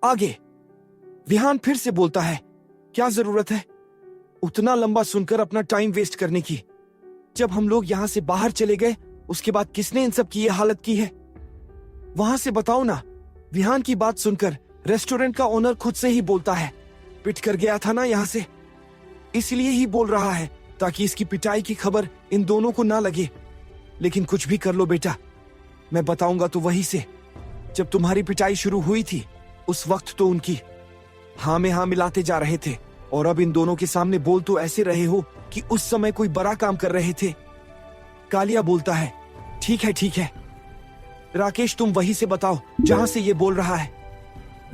आगे विहान फिर से बोलता है, क्या जरूरत है उतना लंबा सुनकर अपना टाइम वेस्ट करने की? जब हम लोग यहां से बाहर चले गए उसके बाद किसने इन सब की ये हालत की है? वहां से बताओ ना। विहान की बात सुनकर रेस्टोरेंट का ओनर खुद से ही बोलता है, पिट कर गया था ना यहां से, इसलिए ही बोल रहा है ताकि इसकी पिटाई की खबर इन दोनों को ना लगे। लेकिन कुछ भी कर लो बेटा, मैं बताऊंगा तो वहीं से। जब तुम्हारी पिटाई शुरू हुई थी उस वक्त तो उनकी हाँ में हाँ मिलाते जा रहे थे, और अब इन दोनों के सामने बोल तो ऐसे रहे हो कि उस समय कोई बड़ा काम कर रहे थे। कालिया बोलता है, ठीक है ठीक है राकेश, तुम वहीं से बताओ जहां से ये बोल रहा है।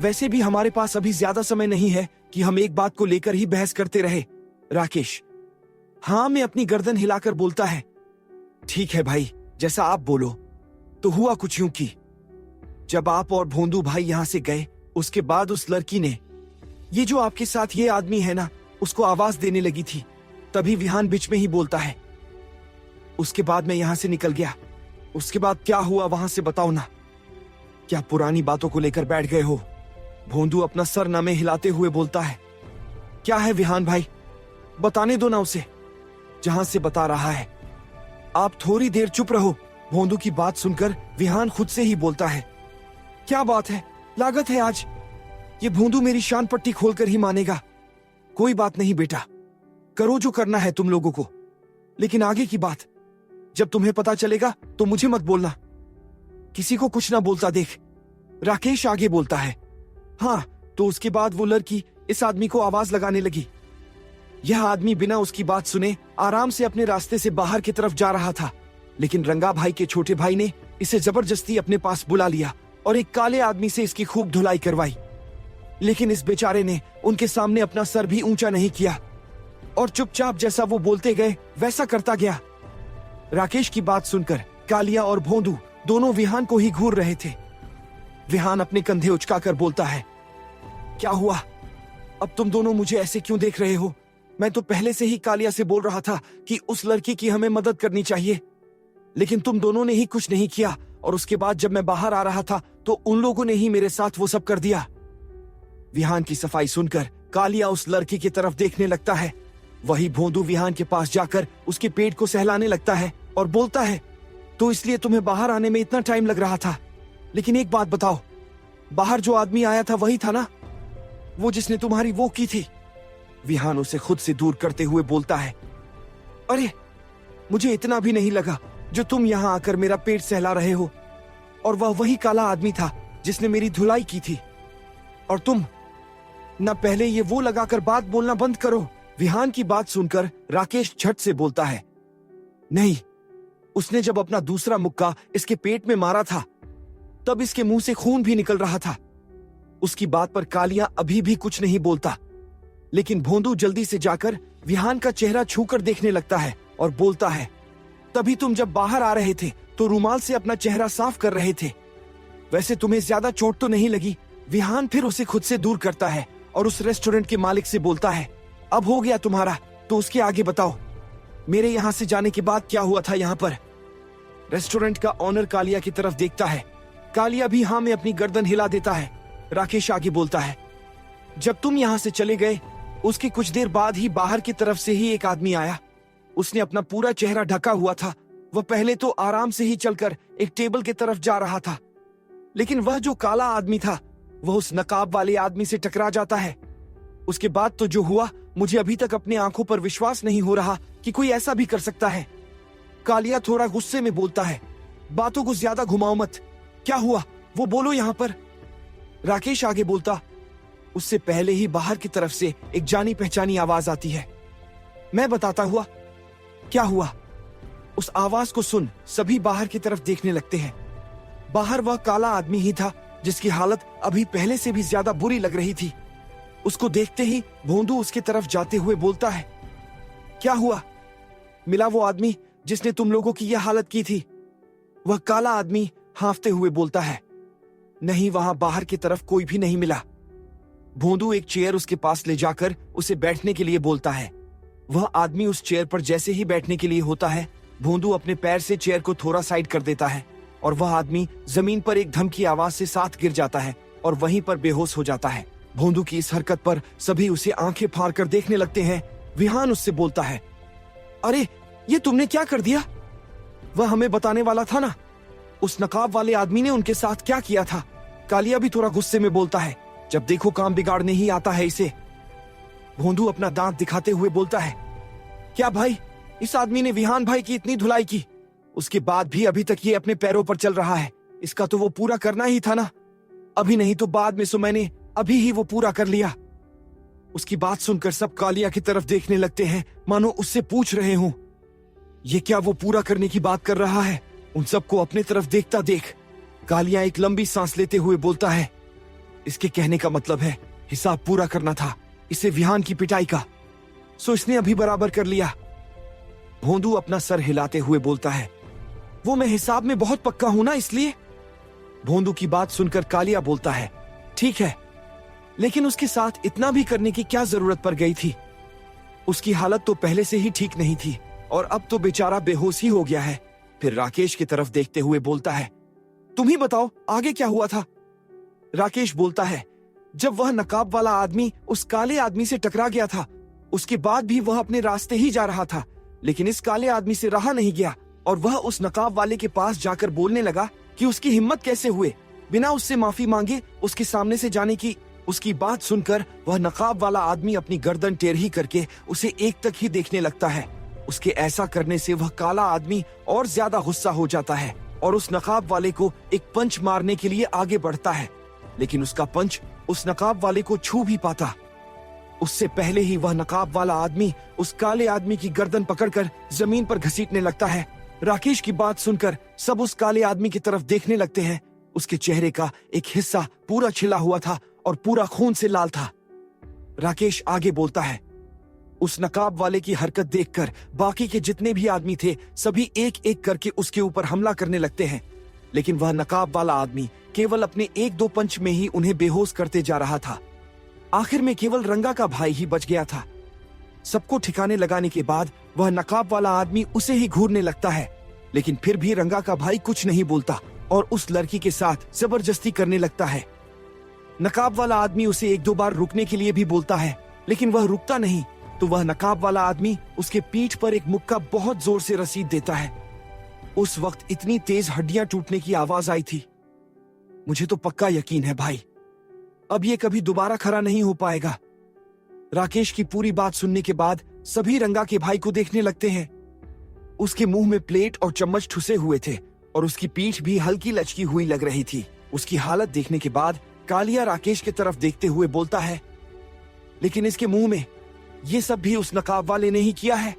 वैसे भी हमारे पास अभी ज्यादा समय नहीं है कि हम एक बात को लेकर ही बहस करते रहे। राकेश हाँ में अपनी गर्दन हिलाकर बोलता है, ठीक है भाई, जैसा आप बोलो। तो हुआ कुछ यूं कि जब आप और भोंदू भाई यहां से गए उसके बाद उस लड़की ने, ये जो आपके साथ ये आदमी है ना, उसको आवाज देने लगी थी। तभी विहान बीच में ही बोलता है, उसके बाद मैं यहां से निकल गया। उसके बाद क्या हुआ वहां से बताओ ना। क्या पुरानी बातों को लेकर बैठ गए हो? भोंदू अपना सर नामे हिलाते हुए बोलता है, क्या है विहान भाई, बताने दो ना उसे जहां से बता रहा है। आप थोड़ी देर चुप रहो। भोंदू की बात सुनकर विहान खुद से ही बोलता है, क्या बात है, लागत है आज ये भोंदू मेरी शान पट्टी खोलकर ही मानेगा। कोई बात नहीं बेटा, करो जो करना है तुम लोगों को, लेकिन आगे की बात जब तुम्हें पता चलेगा तो मुझे मत बोलना, किसी को कुछ ना बोलता देख। राकेश आगे बोलता है, हाँ तो उसके बाद वो लड़की इस आदमी को आवाज लगाने लगी। यह आदमी बिना उसकी बात सुने आराम से अपने रास्ते से बाहर की तरफ जा रहा था, लेकिन रंगा भाई के छोटे भाई ने इसे जबरदस्ती अपने पास बुला लिया और एक काले आदमी से इसकी खूब धुलाई करवाई। लेकिन इस बेचारे ने उनके सामने अपना सर भी ऊंचा नहीं किया और चुपचाप जैसा वो बोलते गए वैसा करता गया। राकेश की बात सुनकर कालिया और भोंदू दोनों विहान को ही घूर रहे थे। विहान अपने कंधे उचकाकर बोलता है, क्या हुआ, अब तुम दोनों मुझे ऐसे क्यों देख रहे हो? मैं तो पहले से ही कालिया से बोल रहा था कि उस लड़की की हमें मदद करनी चाहिए, लेकिन तुम दोनों ने ही कुछ नहीं किया, और उसके बाद जब मैं बाहर आ रहा था तो उन लोगों ने ही मेरे साथ वो सब कर दिया। विहान की सफाई सुनकर कालिया उस लड़की की तरफ देखने लगता है। वही भोंदू विहान के पास जाकर उसके पेट को सहलाने लगता है और बोलता है, तो इसलिए तुम्हें बाहर आने में इतना टाइम लग रहा था। लेकिन एक बात बताओ, बाहर जो आदमी आया था वही था ना, वो जिसने तुम्हारी वो की थी? विहान उसे खुद से दूर करते हुए बोलता है, अरे मुझे इतना भी नहीं लगा जो तुम यहाँ आकर मेरा पेट सहला रहे हो, और वह वही काला आदमी था जिसने मेरी धुलाई की थी। और तुम न पहले ये वो लगाकर बात बोलना बंद करो। विहान की बात सुनकर राकेश झट से बोलता है, नहीं, उसने जब अपना दूसरा मुक्का इसके पेट में मारा था तब इसके मुंह से खून भी निकल रहा था। उसकी बात पर कालिया अभी भी कुछ नहीं बोलता, लेकिन भोंदू जल्दी से जाकर विहान का चेहरा छूकर देखने लगता है और बोलता है, तभी तुम जब बाहर आ रहे थे तो रुमाल से अपना चेहरा साफ कर रहे थे, वैसे तुम्हें ज्यादा चोट तो नहीं लगी? विहान फिर उसे खुद से दूर करता है और उस रेस्टोरेंट के मालिक से बोलता है, अब हो गया तुम्हारा, तो उसके आगे बताओ मेरे यहाँ से जाने के बाद क्या हुआ था यहाँ पर? रेस्टोरेंट का ओनर कालिया की तरफ देखता है। कालिया भी हाँ में अपनी गर्दन हिला देता है। राकेश आगे बोलता है, जब तुम यहाँ से चले गए उसके कुछ देर बाद ही बाहर की तरफ से ही एक आदमी आया। उसने अपना पूरा चेहरा ढका हुआ था। वह पहले तो आराम से ही चलकर एक टेबल की तरफ जा रहा था, लेकिन वह जो काला आदमी था वह उस नकाब वाले आदमी से टकरा जाता है। उसके बाद तो जो हुआ, मुझे अभी तक अपनी आंखों पर विश्वास नहीं हो रहा कि कोई ऐसा भी कर सकता है। कालिया थोड़ा गुस्से में बोलता है, बातों को ज्यादा घुमाओ मत, क्या हुआ वो बोलो यहाँ पर। राकेश आगे बोलता, उससे पहले ही बाहर की तरफ से एक जानी पहचानी आवाज आती है। मैं बताता हुआ क्या हुआ। उस आवाज को सुन सभी बाहर की तरफ देखने लगते हैं। बाहर वह काला आदमी ही था जिसकी हालत अभी पहले से भी ज्यादा बुरी लग रही थी। उसको देखते ही भोंदू उसकी तरफ जाते हुए बोलता है, क्या हुआ? मिला वो आदमी जिसने तुम लोगों की यह हालत की थी? वह काला आदमी हांफते हुए बोलता है, नहीं, वहां बाहर की तरफ कोई भी नहीं मिला। भोंदू एक चेयर उसके पास ले जाकर उसे बैठने के लिए बोलता है। वह आदमी उस चेयर पर जैसे ही बैठने के लिए होता है, भोंदू अपने पैर से चेयर को थोड़ा साइड कर देता है और वह आदमी जमीन पर एक धम की आवाज से साथ गिर जाता है और वहीं पर बेहोश हो जाता है। भोंदू की इस हरकत पर सभी उसे आंखें फाड़ कर देखने लगते हैं। विहान उससे बोलता है, अरे ये तुमने क्या कर दिया? वह हमें बताने वाला था ना, उस नकाब वाले आदमी ने उनके साथ क्या किया था। कालिया भी थोड़ा गुस्से में बोलता है, जब देखो काम बिगाड़ने ही आता है इसे। भोंदू अपना दांत दिखाते हुए बोलता है, क्या भाई, इस आदमी ने विहान भाई की इतनी धुलाई की, उसके बाद भी अभी तक ये अपने पैरों पर चल रहा है। इसका तो वो पूरा करना ही था ना, अभी नहीं तो बाद में। सो मैंने अभी ही वो पूरा कर लिया। उसकी बात सुनकर सब कालिया की तरफ देखने लगते हैं, मानो उससे पूछ रहे हों, ये क्या वो पूरा करने की बात कर रहा है? उन सबको अपने तरफ देखता देख कालिया एक लंबी सांस लेते हुए बोलता है, इसके कहने का मतलब है हिसाब पूरा करना था इसे विहान की पिटाई का, सो इसने अभी बराबर कर लिया। भोंदू अपना सर हिलाते हुए बोलता है, वो मैं हिसाब में बहुत पक्का हूं ना, इसलिए। भोंदू की बात सुनकर कालिया बोलता है, ठीक है, लेकिन उसके साथ इतना भी करने की क्या जरूरत पड़ गई थी? उसकी हालत तो पहले से ही ठीक नहीं थी और अब तो बेचारा बेहोश ही हो गया है। फिर राकेश की तरफ देखते हुए बोलता है, तुम ही बताओ आगे क्या हुआ था? राकेश बोलता है, जब वह नकाब वाला आदमी उस काले आदमी से टकरा गया था, उसके बाद भी वह अपने रास्ते ही जा रहा था, लेकिन इस काले आदमी से रहा नहीं गया और वह उस नकाब वाले के पास जाकर बोलने लगा कि उसकी हिम्मत कैसे हुए बिना उससे माफी मांगे उसके सामने से जाने की। उसकी बात सुनकर वह नकाब वाला आदमी अपनी गर्दन टेढ़ी करके उसे एक तक ही देखने लगता है। उसके ऐसा करने से वह काला आदमी और ज्यादा गुस्सा हो जाता है और उस नकाब वाले को एक पंच मारने के लिए आगे बढ़ता है, लेकिन उसका पंच उस नकाब वाले को छू भी पाता। उससे पहले ही वह नकाब वाला आदमी उस काले आदमी की गर्दन पकड़कर जमीन पर घसीटने लगता है। राकेश की बात सुनकर सब उस काले आदमी की तरफ देखने लगते हैं। उसके चेहरे का एक हिस्सा पूरा छिला हुआ था और पूरा खून से लाल था। राकेश आगे बोलता है, उस नकाब वाले की हरकत देखकर बाकी के जितने भी आदमी थे सभी एक एक करके उसके ऊपर हमला करने लगते हैं, लेकिन वह नकाब वाला आदमी केवल अपने एक दो पंच में ही उन्हें बेहोश करते जा रहा था। आखिर में केवल रंगा का भाई ही बच गया था। सबको ठिकाने लगाने के बाद वह नकाब वाला आदमी उसे ही घूरने लगता है, लेकिन फिर भी रंगा का भाई कुछ नहीं बोलता और उस लड़की के साथ जबरदस्ती करने लगता है। नकाब वाला आदमी उसे एक दो बार रुकने के लिए भी बोलता है, लेकिन वह रुकता नहीं, तो वह नकाब वाला आदमी उसके पीठ पर एक मुक्का बहुत जोर से रसीद देता है। उस वक्त इतनी तेज हड्डियां टूटने की आवाज आई थी। मुझे तो पक्का यकीन है भाई, अब ये कभी दोबारा खड़ा नहीं हो पाएगा। राकेश की पूरी बात सुनने के बाद सभी रंगा के भाई को देखने लगते हैं। उसके मुंह में प्लेट और चम्मच ठुसे हुए थे और उसकी पीठ भी हल्की लचकी हुई लग रही थी। उसकी हालत देखने के बाद कालिया राकेश की तरफ देखते हुए बोलता है, लेकिन इसके मुंह में ये सब भी उस नकाब वाले ने ही किया है।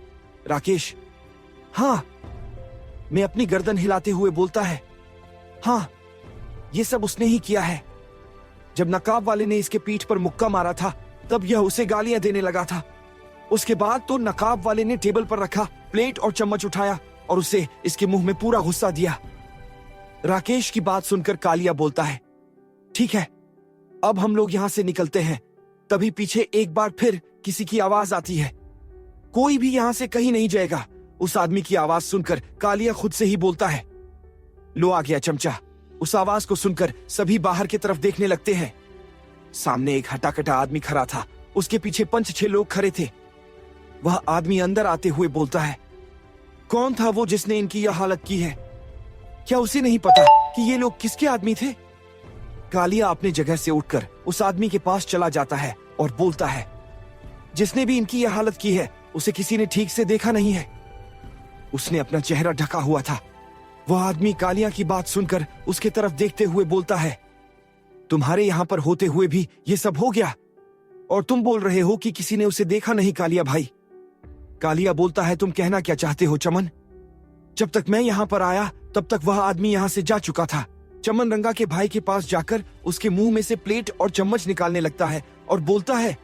राकेश, हाँ। मैं अपनी गर्दन हिलाते हुए बोलता है, हाँ, ये सब उसने ही किया है। जब नकाब वाले ने इसके पीठ पर मुक्का मारा था तब यह उसे गालियां देने लगा था। उसके बाद तो नकाब वाले ने टेबल पर रखा प्लेट और चम्मच उठाया और उसे इसके मुंह में पूरा गुस्सा दिया। राकेश की बात सुनकर कालिया बोलता है, ठीक है, अब हम लोग यहां से निकलते हैं। तभी पीछे एक बार फिर किसी की आवाज आती है, कोई भी यहां से कहीं नहीं जाएगा। उस आदमी की आवाज सुनकर कालिया खुद से ही बोलता है, लो आ गया चमचा। उस आवाज को सुनकर सभी बाहर की तरफ देखने लगते हैं। सामने एक हटाकटा आदमी खड़ा था, उसके पीछे 5-6 लोग खड़े थे। वह आदमी अंदर आते हुए बोलता है, कौन था वो जिसने इनकी यह हालत की है? क्या उसे नहीं पता कि ये लोग किसके आदमी थे? कालिया अपनी जगह से उठकर उस आदमी के पास चला जाता है और बोलता है, जिसने भी इनकी यह हालत की है उसे किसी ने ठीक से देखा नहीं है। उसने अपना चेहरा ढका हुआ था। वह आदमी कालिया की बात सुनकर उसके तरफ देखते हुए बोलता है, तुम्हारे यहां पर होते हुए भी ये सब हो गया और तुम बोल रहे हो कि किसी ने उसे देखा नहीं? कालिया भाई, कालिया बोलता है, तुम कहना क्या चाहते हो चमन? जब तक मैं यहाँ पर आया तब तक वह आदमी यहाँ से जा चुका था। चमन रंगा के भाई के पास जाकर उसके मुंह में से प्लेट और चम्मच निकालने लगता है और बोलता है,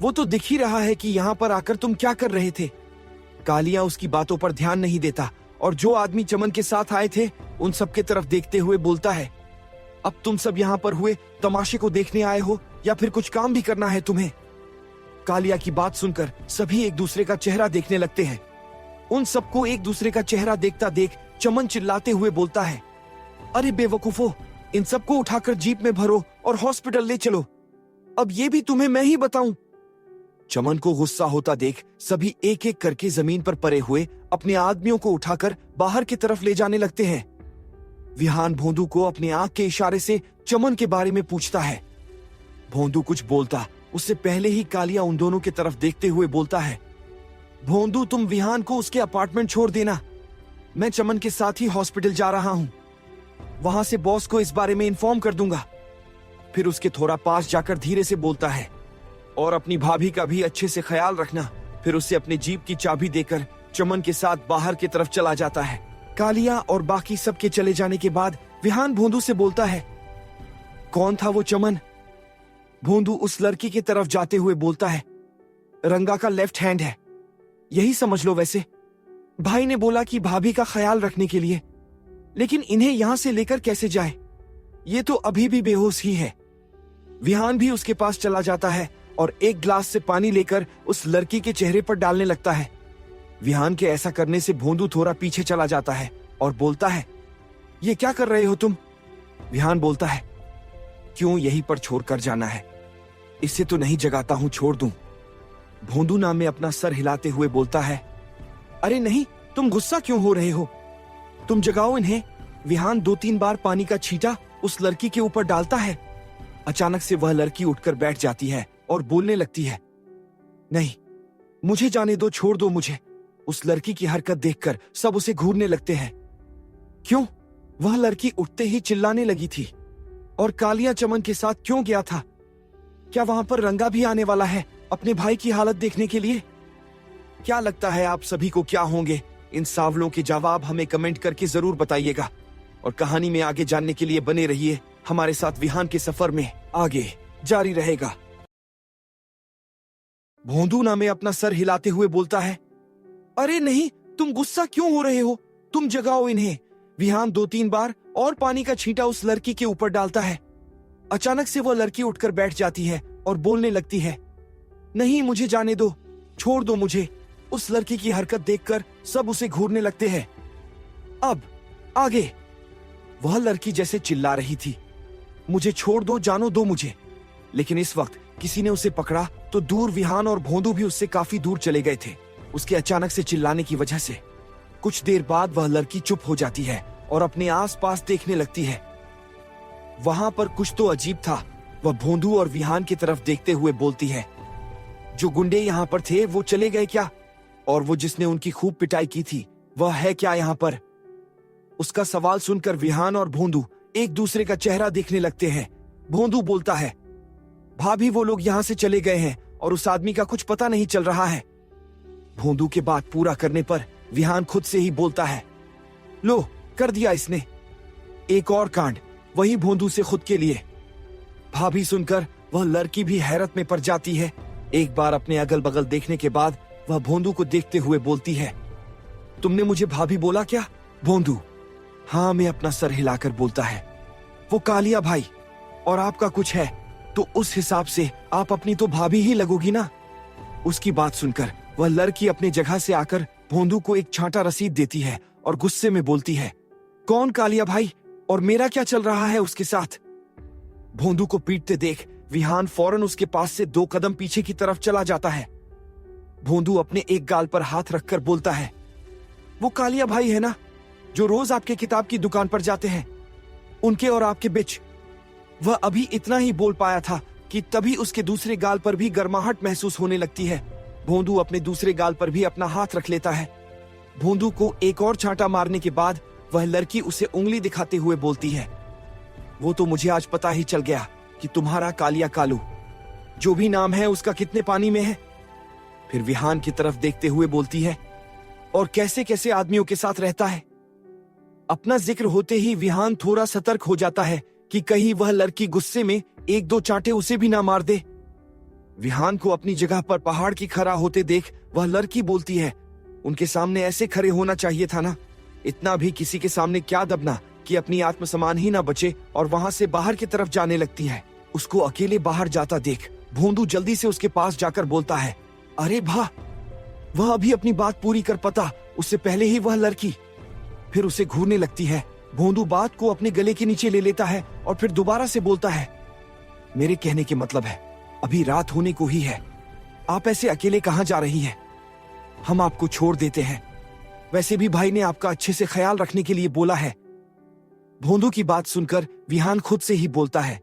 वो तो दिख ही रहा है कि यहाँ पर आकर तुम क्या कर रहे थे। कालिया उसकी बातों पर ध्यान नहीं देता और जो आदमी चमन के साथ आए थे उन सब के तरफ देखते हुए बोलता है, अब तुम सब यहाँ पर हुए तमाशे को देखने आए हो या फिर कुछ काम भी करना है तुम्हें? कालिया की बात सुनकर सभी एक दूसरे का चेहरा देखने लगते हैं। उन सबको एक दूसरे का चेहरा देखता देख चमन चिल्लाते हुए बोलता है, अरे बेवकूफो, इन सबको उठाकर जीप में भरो और हॉस्पिटल ले चलो। अब ये भी तुम्हें मैं ही बताऊं। चमन को गुस्सा होता देख सभी एक एक करके जमीन पर पड़े हुए अपने आदमियों को उठाकर बाहर की तरफ ले जाने लगते हैं। विहान भोंदू को अपने आंख के इशारे से चमन के बारे में पूछता है। भोंदू कुछ बोलता उससे पहले ही कालिया उन दोनों की तरफ देखते हुए बोलता है, भोंदू तुम विहान को उसके अपार्टमेंट छोड़ देना, मैं चमन के साथ ही हॉस्पिटल जा रहा हूं। वहां से बॉस को इस बारे में इन्फॉर्म कर दूंगा। फिर उसके थोड़ा पास जाकर धीरे से बोलता है, और अपनी भाभी का भी अच्छे से ख्याल रखना। फिर उसे अपने जीप की चाबी देकर चमन के साथ बाहर की तरफ चला जाता है। कालिया और बाकी सबके चले जाने के बाद विहान भोंदू से बोलता है, कौन था वो चमन? भोंदू उस लड़की की तरफ जाते हुए बोलता है, रंगा का लेफ्ट हैंड है, यही समझ लो। वैसे भाई ने बोला कि भाभी का ख्याल रखने के लिए, लेकिन इन्हें यहां से लेकर कैसे जाए? ये तो अभी भी बेहोश ही है। विहान भी उसके पास चला जाता है और एक ग्लास से पानी लेकर उस लड़की के चेहरे पर डालने लगता है। विहान के ऐसा करने से भोंदू थोड़ा पीछे चला जाता है और बोलता है, ये क्या कर रहे हो तुम? विहान बोलता है, क्यों यहीं पर छोड़कर जाना है? इससे तो नहीं जगाता हूं, छोड़ दूं। भोंदू नाम में अपना सर हिलाते हुए बोलता है, अरे नहीं, तुम गुस्सा क्यों हो रहे हो? तुम जगाओ इन्हें। विहान 2-3 बार पानी का छींटा उस लड़की के ऊपर डालता है। अचानक से वह लड़की उठकर बैठ जाती है और बोलने लगती है, नहीं, मुझे जाने दो, छोड़ दो मुझे। उस लड़की की हरकत देखकर सब उसे घूरने लगते हैं। क्यों? वह लड़की उठते ही चिल्लाने लगी थी। और कालिया चमन के साथ क्यों गया था? क्या वहां पर रंगा भी आने वाला है अपने भाई की हालत देखने के लिए? क्या लगता है आप सभी को क्या होंगे? इन सवालों के जवाब हमें कमेंट करके जरूर बताइएगा। और कहानी में आगे जानने के लिए बने रहिए हमारे साथ। विहान के सफर में आगे जारी रहेगा। भोंदू नामे अपना सर हिलाते हुए बोलता है, अरे नहीं, तुम गुस्सा क्यों हो रहे हो? तुम जगाओ इन्हें। विहान 2-3 बार और पानी का छींटा उस लड़की के ऊपर डालता है। अचानक से वह लड़की उठकर बैठ जाती है और बोलने लगती है, नहीं, मुझे जाने दो, छोड़ दो मुझे। उस लड़की की हरकत देखकर सब उसे घूरने लगते हैं। अब आगे वह लड़की जैसे चिल्ला रही थी, मुझे छोड़ दो, जानो दो मुझे। लेकिन इस वक्त किसी ने उसे पकड़ा तो दूर विहान और भोंदू भी उससे काफी दूर चले गए थे। उसके अचानक से चिल्लाने की वजह से कुछ देर बाद वह लड़की चुप हो जाती है और अपने आसपास देखने लगती है। वहां पर कुछ तो अजीब था। वह भोंदू और विहान की तरफ देखते हुए बोलती है, जो गुंडे यहाँ पर थे वो चले गए क्या? और वो जिसने उनकी खूब पिटाई की थी वह है क्या यहाँ पर? उसका सवाल सुनकर विहान और भोंदू एक दूसरे का चेहरा देखने लगते हैं। भोंदू बोलता है, भाभी वो लोग यहाँ से चले गए हैं और उस आदमी का कुछ पता नहीं चल रहा है। भोंदू के बात पूरा करने पर विहान खुद से ही बोलता है, लो, कर दिया इसने। एक और कांड, वही भोंदू से खुद के लिए। भाभी सुनकर वह लड़की भी हैरत में पड़ जाती है। एक बार अपने अगल बगल देखने के बाद वह भोंदू को देखते हुए बोलती है, तुमने मुझे भाभी बोला क्या? भोंदू हाँ में अपना सर हिलाकर बोलता है, वो कालिया भाई, और आपका कुछ है तो उस हिसाब से आप अपनी तो भाभी ही लगोगी ना। उसकी बात सुनकर वह लड़की अपने जगह से आकर भोंदू को एक छांटा रसीद देती है और गुस्से में बोलती है, कौन कालिया भाई, और मेरा क्या चल रहा है उसके साथ? भोंदू को पीटते देख विहान फौरन उसके पास से 2 कदम पीछे की तरफ चला जाता है। भोंदू अपने एक गाल पर हाथ रखकर बोलता है, वो कालिया भाई है ना, जो रोज आपके किताब की दुकान पर जाते हैं? उनके और आपके बीच। वह अभी इतना ही बोल पाया था कि तभी उसके दूसरे गाल पर भी गर्माहट महसूस होने लगती है। भोंदू अपने दूसरे गाल पर भी अपना हाथ रख लेता है। भोंदू को एक और छांटा मारने के बाद वह लड़की उसे उंगली दिखाते हुए बोलती है, वो तो मुझे आज पता ही चल गया कि तुम्हारा कालिया कालू, जो भी नाम है उसका, कितने पानी में है। फिर विहान की तरफ देखते हुए बोलती है, और कैसे कैसे आदमियों के साथ रहता है। अपना जिक्र होते ही विहान थोड़ा सतर्क हो जाता है कि कहीं वह लड़की गुस्से में 1-2 चांटे उसे भी ना मार दे। विहान को अपनी जगह पर पहाड़ की खड़ा होते देख वह लड़की बोलती है, उनके सामने ऐसे खड़े होना चाहिए था ना, इतना भी किसी के सामने क्या दबना कि अपनी आत्मसम्मान ही ना बचे, और वहां से बाहर की तरफ जाने लगती है। उसको अकेले बाहर जाता देख भोंदू जल्दी से उसके पास जाकर बोलता है, अरे भा, वह अभी अपनी बात पूरी कर पता, उससे पहले ही वह लड़की। फिर उसे घूरने लगती है भोंदू बात को अपने गले के नीचे ले लेता है और फिर दोबारा से बोलता है, मेरे कहने के मतलब है अभी रात होने को ही है, आप ऐसे अकेले कहाँ जा रही हैं? हम आपको छोड़ देते हैं, वैसे भी भाई ने आपका अच्छे से ख्याल रखने के लिए बोला है। भोंदू की बात सुनकर विहान खुद से ही बोलता है,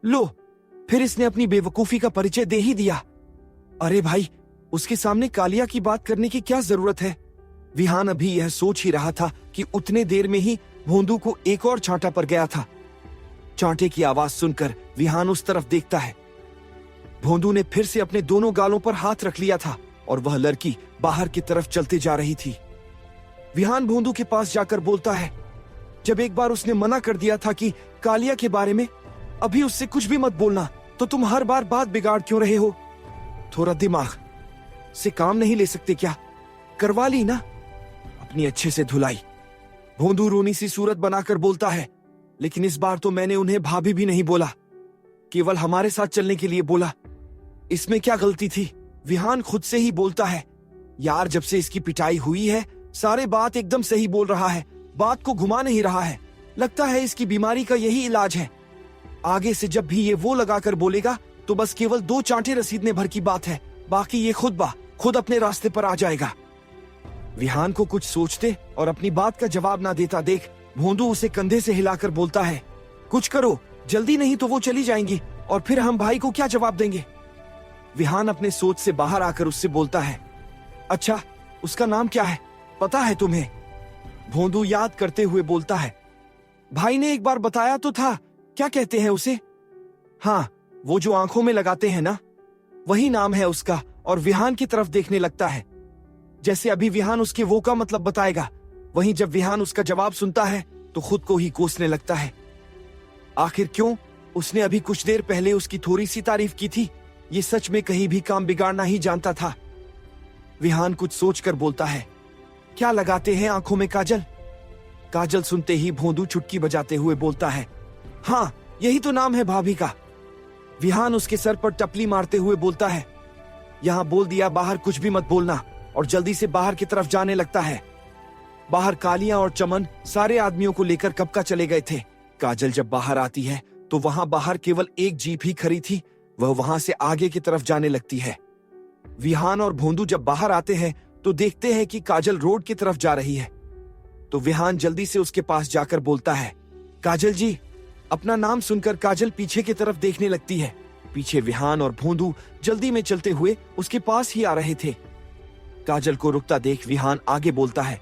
लो फिर इसने अपनी बेवकूफी का परिचय दे ही दिया। अरे भाई, उसके सामने कालिया की बात करने की क्या जरूरत है? विहान अभी यह सोच ही रहा था कि उतने देर में ही भोंदू को एक और चांटा पड़ गया था। चांटे की आवाज सुनकर विहान उस तरफ देखता है। भोंदू ने फिर से अपने दोनों गालों पर हाथ रख लिया था और वह लड़की बाहर की तरफ चलते जा रही थी। विहान भोंदू के पास जाकर बोलता है, जब एक बार उसने मना कर दिया था कि कालिया के बारे में अभी उससे कुछ भी मत बोलना, तो तुम हर बार बात बिगाड़ क्यों रहे हो? थोड़ा दिमाग से काम नहीं ले सकते क्या? करवा ली ना अपनी अच्छे से धुलाई। भोंदू रोनी सी सूरत बनाकर बोलता है, लेकिन इस बार तो मैंने उन्हें भाभी भी नहीं बोला, केवल हमारे साथ चलने के लिए बोला। इसमें क्या गलती थी? विहान खुद से ही बोलता है, यार जब से इसकी पिटाई हुई है सारे बात एकदम सही बोल रहा है, बात को घुमा नहीं रहा है। लगता है इसकी बीमारी का यही इलाज है। आगे से जब भी ये वो लगाकर बोलेगा तो बस केवल 2 चांटे रसीदने भर की बात है, बाकी ये खुद अपने रास्ते पर आ जाएगा। विहान को कुछ सोचते और अपनी बात का जवाब ना देता देख भोंदू उसे कंधे से हिलाकर बोलता है, कुछ करो जल्दी, नहीं तो वो चली जाएंगी और फिर हम भाई को क्या जवाब देंगे? विहान अपने सोच से बाहर आकर उससे बोलता है, अच्छा उसका नाम क्या है, पता है तुम्हें? भोंदू याद करते हुए बोलता है, भाई ने एक बार बताया तो था, क्या कहते हैं उसे? हाँ, वो जो आंखों में लगाते हैं ना, वही नाम है उसका। और विहान की तरफ देखने लगता है, जैसे अभी विहान उसके वो का मतलब बताएगा। वहीं जब विहान उसका जवाब सुनता है तो खुद को ही कोसने लगता है। आखिर क्यों? उसने अभी कुछ देर पहले उसकी थोड़ी सी तारीफ की थी। ये सच में कहीं भी काम बिगाड़ना ही जानता था। विहान कुछ सोचकर बोलता है, क्या लगाते हैं आंखों में काजल? काजल सुनते ही भोंदू चुटकी बजाते हुए बोलता है, हाँ यही तो नाम है भाभी का। विहान उसके सर पर टपली मारते हुए बोलता है, यहाँ बोल दिया, बाहर कुछ भी मत बोलना, और जल्दी से बाहर की तरफ जाने लगता है। बाहर कालिया और चमन सारे आदमियों को लेकर कब का चले गए थे। काजल जब बाहर आती है तो वहां बाहर केवल एक जीप ही खड़ी थी। वह वहां से आगे की तरफ जाने लगती है। विहान और भोंदू जब बाहर आते हैं तो देखते हैं कि काजल रोड की तरफ जा रही है। तो विहान जल्दी से उसके पास जाकर बोलता है, काजल जी। अपना नाम सुनकर काजल पीछे की तरफ देखने लगती है। पीछे विहान और भोंदू जल्दी में चलते हुए उसके पास ही आ रहे थे। काजल को रुकता देख विहान आगे बोलता है,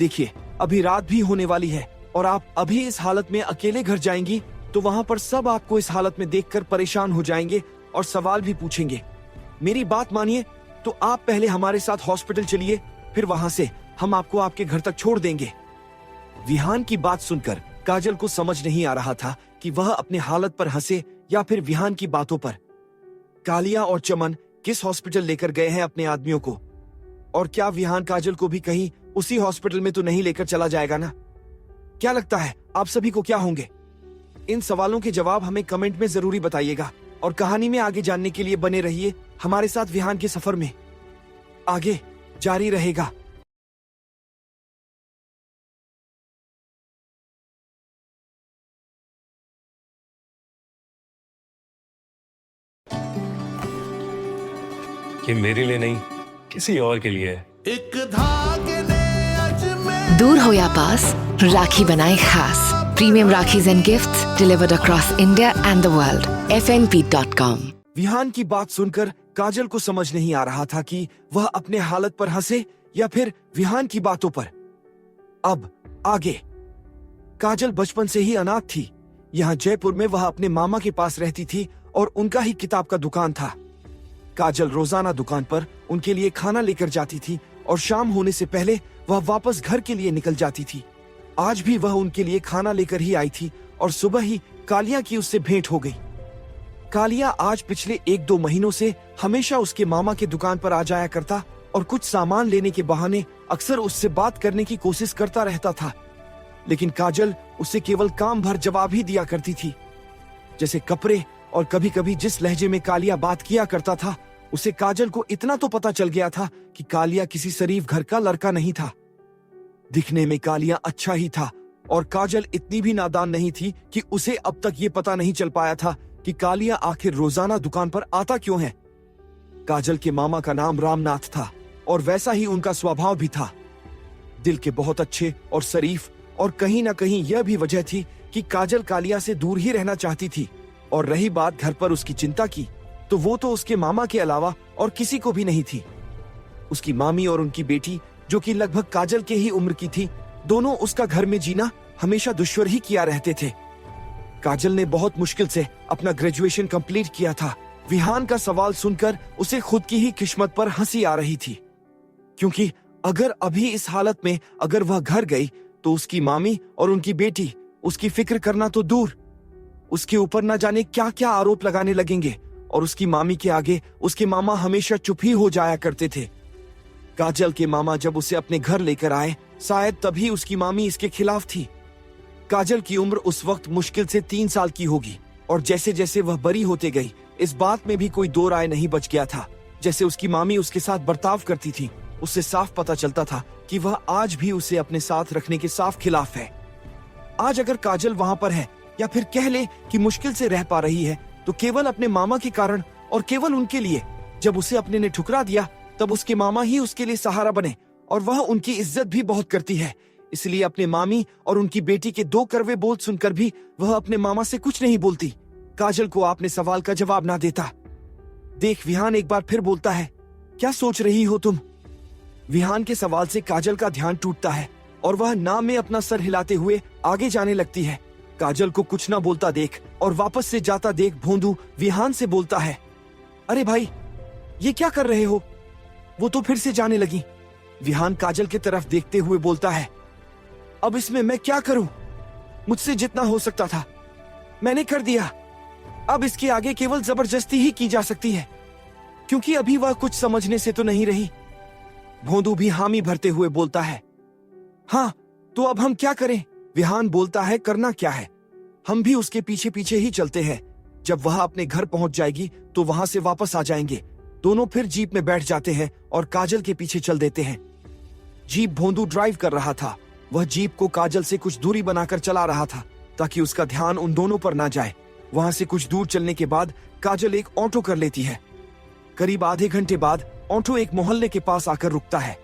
देखिए अभी रात भी होने वाली है और आप अभी इस हालत में अकेले घर जाएंगी तो वहां पर सब आपको इस हालत में देखकर परेशान हो जाएंगे और सवाल भी पूछेंगे। मेरी बात मानिए तो आप पहले हमारे साथ हॉस्पिटल चलिए, फिर वहां से हम आपको आपके घर तक छोड़ देंगे। विहान की बात सुनकर काजल को समझ नहीं आ रहा था कि वह अपने हालत पर हंसे या फिर विहान की बातों पर। कालिया और चमन किस हॉस्पिटल लेकर गए हैं अपने आदमियों को, और क्या विहान काजल को भी कहीं उसी हॉस्पिटल में तो नहीं लेकर चला जाएगा ना? क्या लगता है आप सभी को क्या होंगे? इन सवालों के जवाब हमें कमेंट में जरूरी बताइएगा और कहानी में आगे जानने के लिए बने रहिए हमारे साथ विहान के सफर में। आगे जारी रहेगा। ये मेरे लिए नहीं, किसी और के लिए है। एक धागे ने अजमेर दूर हो या पास, राखी बनाए खास। Premium rakhis and gifts delivered across India and the world. fnp.com। Vihaan की बात सुनकर काजल को समझ नहीं आ रहा था कि वह अपने हालत पर हंसे या फिर विहान की बातों पर। अब आगे। काजल बचपन से ही अनाथ थी। यहाँ जयपुर में वह अपने मामा के पास रहती थी और उनका ही किताब का दुकान था। काजल रोजाना दुकान पर उनके लिए खाना लेकर जाती थी और शाम होने से पहले वह वापस घर के लिए निकल जाती थी। आज भी वह उनके लिए खाना लेकर ही आई थी और सुबह ही कालिया की उससे भेंट हो गई। कालिया आज पिछले 1-2 महीनों से हमेशा उसके मामा के दुकान पर आ जाया करता और कुछ सामान लेने के बहाने अक्सर उससे बात करने की कोशिश करता रहता था, लेकिन काजल उसे केवल काम भर जवाब ही दिया करती थी। जैसे कपड़े, और कभी कभी जिस लहजे में कालिया बात किया करता था उसे काजल को इतना तो पता चल गया था कि कालिया किसी शरीफ घर का लड़का नहीं था। दिखने में कालिया अच्छा ही था और काजल इतनी भी नादान नहीं थी कि उसे अब तक ये पता नहीं चल पाया था कि कालिया आखिर रोजाना दुकान पर आता क्यों है। काजल के मामा का नाम रामनाथ था और वैसा ही उनका स्वभाव भी था। दिल के बहुत अच्छे और शरीफ, और कहीं ना कहीं यह भी वजह थी कि काजल कालिया से दूर ही रहना चाहती थी। और रही बात घर पर उसकी चिंता की, तो वो तो उसके मामा के अलावा और किसी को भी नहीं थी। उसकी मामी और उनकी बेटी, जो कि लगभग काजल के ही उम्र की थी, दोनों उसका घर में जीना हमेशा दुश्वार ही किया रहते थे। काजल ने बहुत मुश्किल से अपना ग्रेजुएशन कंप्लीट किया था। विहान का सवाल सुनकर उसे खुद की ही किस्मत पर हंसी आ रही थी, क्योंकि अगर अभी इस हालत में अगर वह घर गई तो उसकी मामी और उनकी बेटी उसकी फिक्र करना तो दूर, उसके ऊपर न जाने क्या क्या आरोप लगाने लगेंगे। और उसकी मामी के आगे उसके मामा हमेशा चुप ही हो जाया करते थे। काजल के मामा जब उसे अपने घर लेकर आए, शायद तभी उसकी मामी इसके खिलाफ थी। काजल की उम्र उस वक्त मुश्किल से 3 साल की होगी, और जैसे जैसे वह बड़ी होते गई, इस बात में भी कोई दो राय नहीं बच गया था। जैसे उसकी मामी उसके साथ बर्ताव करती थी, उससे साफ पता चलता था कि वह आज भी उसे अपने साथ रखने के साफ खिलाफ है। आज अगर काजल वहां पर है, या फिर कह ले कि मुश्किल से रह पा रही है, तो केवल अपने मामा के कारण और केवल उनके लिए। जब उसे अपने ने ठुकरा दिया, तब उसके मामा ही उसके लिए सहारा बने, और वह उनकी इज्जत भी बहुत करती है। इसलिए अपने मामी और उनकी बेटी के 2 कड़वे बोल सुनकर भी वह अपने मामा से कुछ नहीं बोलती। काजल को आपने सवाल का जवाब ना देता। देख, विहान एक बार फिर बोलता है, क्या सोच रही हो तुम? विहान के सवाल से काजल का ध्यान टूटता है और वह ना में अपना सर हिलाते हुए आगे जाने लगती है। काजल को कुछ ना बोलता देख और वापस से जाता देख भोंदू विहान से बोलता है, अरे भाई, ये क्या कर रहे हो? वो तो फिर से जाने लगी। विहान काजल की तरफ देखते हुए बोलता है, अब इसमें मैं क्या करूं? मुझसे जितना हो सकता था मैंने कर दिया। अब इसके आगे केवल जबरदस्ती ही की जा सकती है, क्योंकि अभी वह कुछ समझने से तो नहीं रही। भोंदू भी हामी भरते हुए बोलता है, हाँ, तो अब हम क्या करें? विहान बोलता है, करना क्या है, हम भी उसके पीछे पीछे ही चलते हैं। जब वह अपने घर पहुंच जाएगी तो वहां से वापस आ जाएंगे। दोनों फिर जीप में बैठ जाते हैं और काजल के पीछे चल देते हैं। जीप भोंदू ड्राइव कर रहा था। वह जीप को काजल से कुछ दूरी बनाकर चला रहा था, ताकि उसका ध्यान उन दोनों पर ना जाए। वहां से कुछ दूर चलने के बाद काजल एक ऑटो कर लेती है। करीब आधे घंटे बाद ऑटो एक मोहल्ले के पास आकर रुकता है।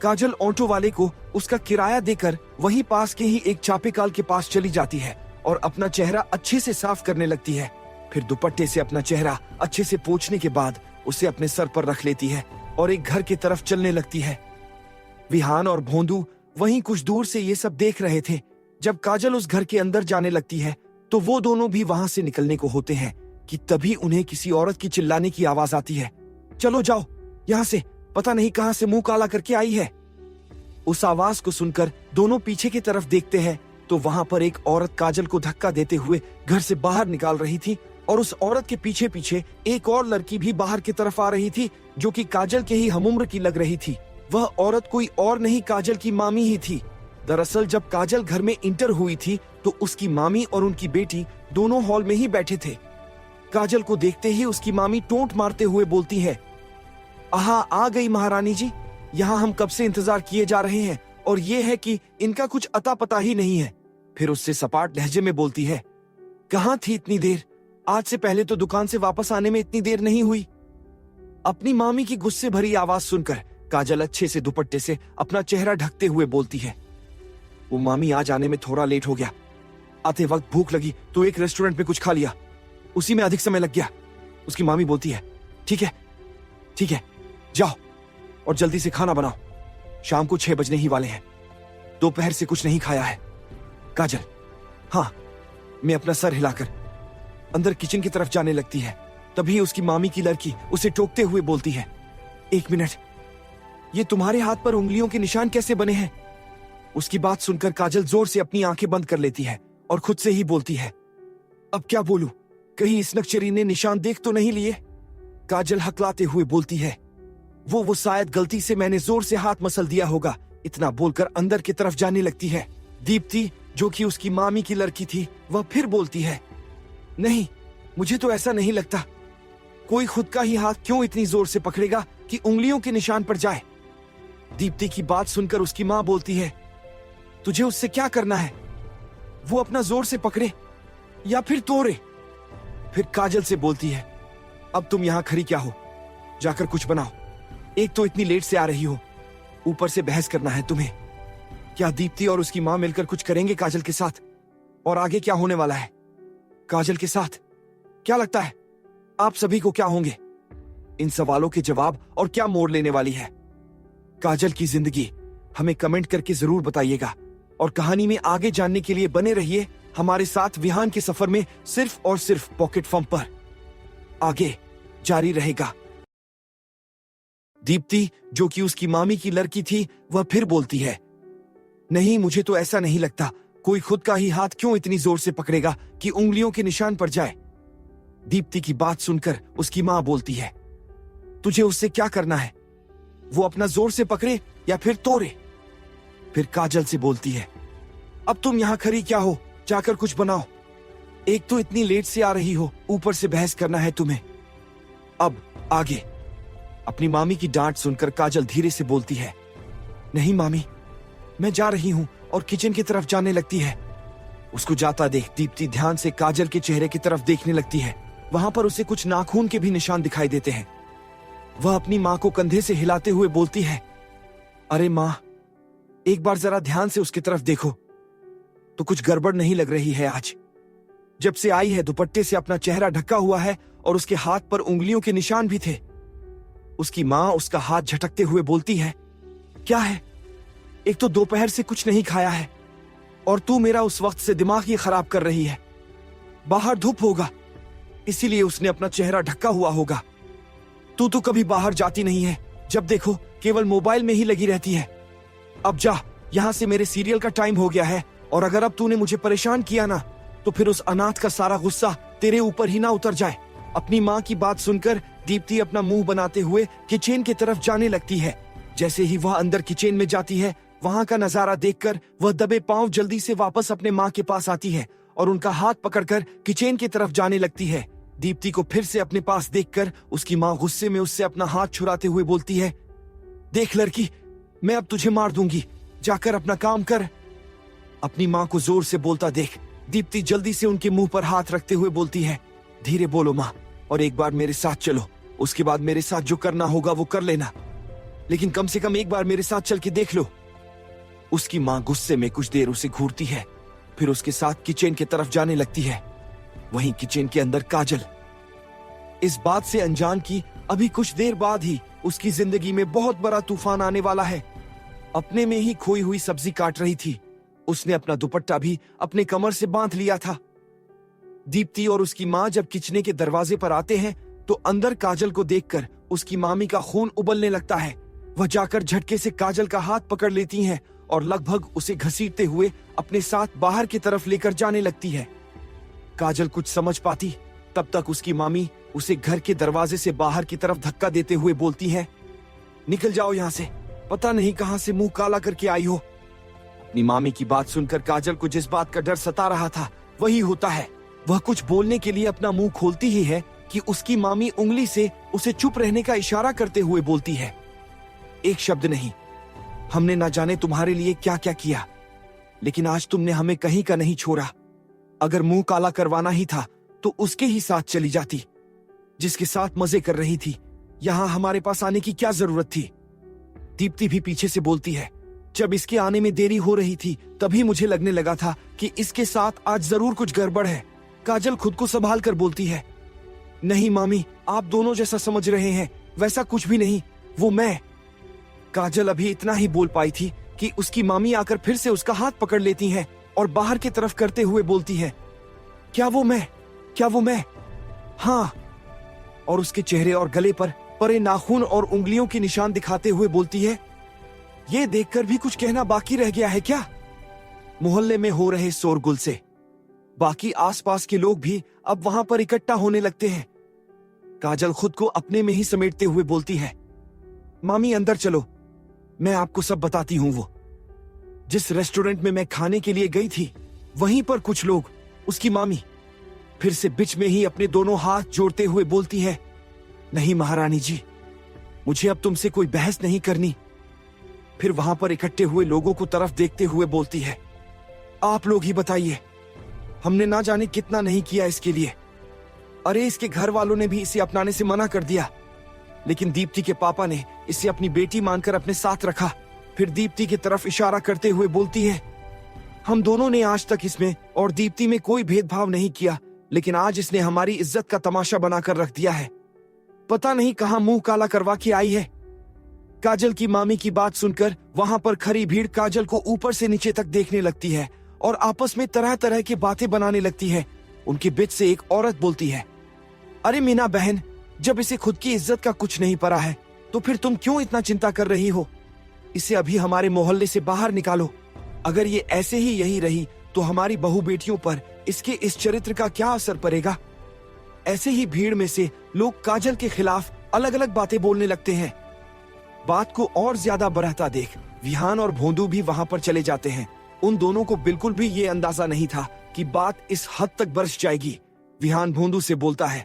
काजल ऑटो वाले को उसका किराया देकर वहीं पास के ही एक चापेकाल के पास चली जाती है और अपना चेहरा अच्छे से साफ करने लगती है। फिर दुपट्टे से अपना चेहरा अच्छे से पोंछने के बाद उसे अपने सर पर रख लेती है और एक घर की तरफ चलने लगती है। विहान और भोंदू वहीं कुछ दूर से ये सब देख रहे थे। जब काजल उस घर के अंदर जाने लगती है तो वो दोनों भी वहां से निकलने को होते हैं कि तभी उन्हें किसी औरत की चिल्लाने की आवाज आती है, चलो जाओ यहाँ से, पता नहीं कहां से मुंह काला करके आई है। उस आवाज को सुनकर दोनों पीछे की तरफ देखते हैं तो वहां पर एक औरत काजल को धक्का देते हुए घर से बाहर निकाल रही थी, और उस औरत के पीछे पीछे एक और लड़की भी बाहर की तरफ आ रही थी, जो कि काजल के ही हमउम्र की लग रही थी। वह औरत कोई और नहीं, काजल की मामी ही थी। दरअसल जब काजल घर में इंटर हुई थी तो उसकी मामी और उनकी बेटी दोनों हॉल में ही बैठे थे। काजल को देखते ही उसकी मामी टोंट मारते हुए बोलती है, आहा, आ गई महारानी जी, यहाँ हम कब से इंतजार किए जा रहे हैं, और ये है कि इनका कुछ अता पता ही नहीं है। फिर उससे सपाट लहजे में बोलती है, कहाँ थी इतनी देर? आज से पहले तो दुकान से वापस आने में इतनी देर नहीं हुई। अपनी मामी की गुस्से भरी आवाज सुनकर काजल अच्छे से दुपट्टे से अपना चेहरा ढकते हुए बोलती है, वो मामी आज आने में थोड़ा लेट हो गया। आते वक्त भूख लगी तो एक रेस्टोरेंट में कुछ खा लिया, उसी में अधिक समय लग गया। उसकी मामी बोलती है, ठीक है ठीक है, जाओ और जल्दी से खाना बनाओ, शाम को 6 बजने ही वाले हैं। दोपहर से कुछ नहीं खाया है। काजल हाँ मैं अपना सर हिलाकर अंदर किचन की तरफ जाने लगती है। तभी उसकी मामी की लड़की उसे टोकते हुए बोलती है, 1 मिनट, ये तुम्हारे हाथ पर उंगलियों के निशान कैसे बने हैं? उसकी बात सुनकर काजल जोर से अपनी आंखें बंद कर लेती है और खुद से ही बोलती है, अब क्या बोलूं, कहीं इस नक्शरी ने निशान देख तो नहीं लिए? काजल हकलाते हुए बोलती है, वो शायद गलती से मैंने जोर से हाथ मसल दिया होगा। इतना बोलकर अंदर की तरफ जाने लगती है। दीप्ति, जो कि उसकी मामी की लड़की थी, वह फिर बोलती है, नहीं, मुझे तो ऐसा नहीं लगता। कोई खुद का ही हाथ क्यों इतनी जोर से पकड़ेगा कि उंगलियों के निशान पर जाए? दीप्ति की बात सुनकर उसकी माँ बोलती है, तुझे उससे क्या करना है? वो अपना जोर से पकड़े या फिर तोड़े? फिर काजल से बोलती है, अब तुम यहां खड़ी क्या हो? जाकर कुछ बनाओ। एक तो इतनी लेट से आ रही हो, ऊपर से बहस करना है तुम्हें। क्या दीप्ति और उसकी मां मिलकर कुछ करेंगे काजल के साथ? और आगे क्या होने वाला है काजल के साथ? क्या लगता है आप सभी को क्या होंगे? इन सवालों के जवाब और क्या मोड़ लेने वाली है काजल की जिंदगी, हमें कमेंट करके जरूर बताइएगा। और कहानी में आगे जानने के लिए बने रहिए हमारे साथ विहान के सफर में, सिर्फ और सिर्फ पॉकेट फम पर। आगे जारी रहेगा। दीप्ति, जो कि उसकी मामी की लड़की थी, वह फिर बोलती है, नहीं, मुझे तो ऐसा नहीं लगता। कोई खुद का ही हाथ क्यों इतनी जोर से पकड़ेगा कि उंगलियों के निशान पड़ जाए? दीप्ति की बात सुनकर उसकी मां बोलती है, तुझे उससे क्या करना है? वो अपना जोर से पकड़े या फिर तोड़े? फिर काजल से बोलती है, अब तुम यहां खड़ी क्या हो? जाकर कुछ बनाओ। एक तो इतनी लेट से आ रही हो, ऊपर से बहस करना है तुम्हें। अब आगे। अपनी मामी की डांट सुनकर काजल धीरे से बोलती है, नहीं मामी, मैं जा रही हूं, और किचन की तरफ जाने लगती है। उसको जाता देख दीप्ति ध्यान से काजल के चेहरे की तरफ देखने लगती है। वहां पर उसे कुछ नाखून के भी निशान दिखाई देते हैं। वह अपनी मां को कंधे से हिलाते हुए बोलती है, अरे मां, एक बार जरा ध्यान से उसकी तरफ देखो तो कुछ गड़बड़ नहीं लग रही है आज? जब से आई है दुपट्टे से अपना चेहरा ढका हुआ है और उसके हाथ पर उंगलियों के निशान भी थे। उसकी मां उसका हाथ झटकते हुए बोलती है, क्या है? एक तो दोपहर से कुछ नहीं खाया है और तू मेरा उस वक्त से दिमाग ही खराब कर रही है। बाहर धूप होगा, इसीलिए उसने अपना चेहरा ढका हुआ होगा। तू तो कभी बाहर जाती नहीं है, जब देखो केवल मोबाइल में ही लगी रहती है। अब जा, यहां से मेरे सीरियल का टाइम हो गया है, और अगर अब तूने मुझे परेशान किया ना, तो फिर उस अनाथ का सारा गुस्सा तेरे ऊपर ही ना उतर जाए। अपनी मां की बात सुनकर दीप्ति अपना मुंह बनाते हुए किचन की तरफ जाने लगती है। जैसे ही वह अंदर किचन में जाती है, वहां का नजारा देखकर वह दबे पांव जल्दी से वापस अपने मां के पास आती है और उनका हाथ पकड़कर किचन की तरफ जाने लगती है। दीप्ति को फिर से अपने पास देखकर उसकी मां गुस्से में उससे अपना हाथ छुड़ाते हुए बोलती है, देख लड़की, मैं अब तुझे मार दूंगी, जाकर अपना काम कर। अपनी मां को जोर से बोलता देख दीप्ति जल्दी से उनके मुंह पर हाथ रखते हुए बोलती है, धीरे बोलो मां, और एक बार मेरे साथ चलो। उसके बाद मेरे साथ जो करना होगा वो कर लेना, लेकिन कम से कम एक बार मेरे साथ चल के देख लो। उसकी मां गुस्से में कुछ देर उसे घूरती है, फिर उसके साथ किचन की तरफ जाने लगती है। वहीं किचन के अंदर काजल इस बात से अनजान की अभी कुछ देर बाद ही उसकी जिंदगी में बहुत बड़ा तूफान आने वाला है। अपने में ही खोई हुई सब्जी काट रही थी। उसने अपना दुपट्टा भी अपने कमर से बांध लिया था। दीप्ति और उसकी मां जब किचने के दरवाजे पर आते हैं तो अंदर काजल को देखकर उसकी मामी का खून उबलने लगता है। वह जाकर झटके से काजल का हाथ पकड़ लेती हैं और लगभग उसे घसीटते हुए अपने साथ बाहर की तरफ लेकर जाने लगती है। काजल कुछ समझ पाती तब तक उसकी मामी उसे घर के दरवाजे से बाहर की तरफ धक्का देते हुए बोलती है, निकल जाओ यहाँ से, पता नहीं कहां से मुंह काला करके आई हो। अपनी मामी की बात सुनकर काजल को जिस बात का डर सता रहा था वही होता है। वह कुछ बोलने के लिए अपना मुंह खोलती ही है कि उसकी मामी उंगली से उसे चुप रहने का इशारा करते हुए बोलती है, एक शब्द नहीं, हमने ना जाने तुम्हारे लिए क्या क्या किया, लेकिन आज तुमने हमें कहीं का नहीं छोड़ा। अगर मुंह काला करवाना ही था तो उसके ही साथ चली जाती, जिसके साथ मजे कर रही थी। यहां हमारे पास आने की क्या जरूरत थी? दीप्ति भी पीछे से बोलती है, जब इसके आने में देरी हो रही थी तभी मुझे लगने लगा था कि इसके साथ आज जरूर कुछ गड़बड़ है। काजल खुद को संभाल कर बोलती है, नहीं मामी, आप दोनों जैसा समझ रहे हैं, वैसा कुछ भी नहीं, वो मैं। काजल अभी इतना ही बोल पाई थी कि उसकी मामी आकर फिर से उसका हाथ पकड़ लेती हैं और बाहर की तरफ करते हुए बोलती है, क्या वो मैं? क्या वो मैं? हाँ। और उसके चेहरे और गले पर परे नाखून और उंगलियों के निशान दिखाते हुए बोलती है, ये देखकर भी कुछ कहना बाकी रह गया है क्या? मोहल्ले में हो रहे शोरगुल से बाकी आसपास के लोग भी अब वहां पर इकट्ठा होने लगते हैं। काजल खुद को अपने में ही समेटते हुए बोलती है, मामी अंदर चलो, मैं आपको सब बताती हूं। वो जिस रेस्टोरेंट में मैं खाने के लिए गई थी वहीं पर कुछ लोग, उसकी मामी फिर से बीच में ही अपने दोनों हाथ जोड़ते हुए बोलती है, नहीं महारानी जी, मुझे अब तुमसे कोई बहस नहीं करनी। फिर वहां पर इकट्ठे हुए लोगों को तरफ देखते हुए बोलती है, आप लोग ही बताइए, हमने ना जाने कितना नहीं किया इसके लिए। अरे इसके घर वालों ने भी इसे अपनाने से मना कर दिया, लेकिन दीप्ति के पापा ने इसे अपनी बेटी मानकर अपने साथ रखा। फिर दीप्ति की तरफ इशारा करते हुए बोलती है, हम दोनों ने आज तक इसमें और दीप्ति में कोई भेदभाव नहीं किया, लेकिन आज इसने हमारी इज्जत का तमाशा बनाकर रख दिया है। पता नहीं कहां मुंह काला करवा के आई है। काजल की मामी की बात सुनकर वहां पर खड़ी भीड़ काजल को ऊपर से नीचे तक देखने लगती है और आपस में तरह तरह की बातें बनाने लगती है। उनके बीच से एक औरत बोलती है, अरे मीना बहन, जब इसे खुद की इज्जत का कुछ नहीं पता है तो फिर तुम क्यों इतना चिंता कर रही हो? इसे अभी हमारे मोहल्ले से बाहर निकालो। अगर ये ऐसे ही यही रही तो हमारी बहू बेटियों पर इसके इस चरित्र का क्या असर पड़ेगा? ऐसे ही भीड़ में से लोग काजल के खिलाफ अलग अलग बातें बोलने लगते हैं। बात को और ज्यादा बढ़ता देख विहान और भोंदू भी वहां पर चले जाते हैं। उन दोनों को बिल्कुल भी ये अंदाजा नहीं था कि बात इस हद तक बरस जाएगी। विहान भोंदू से बोलता है,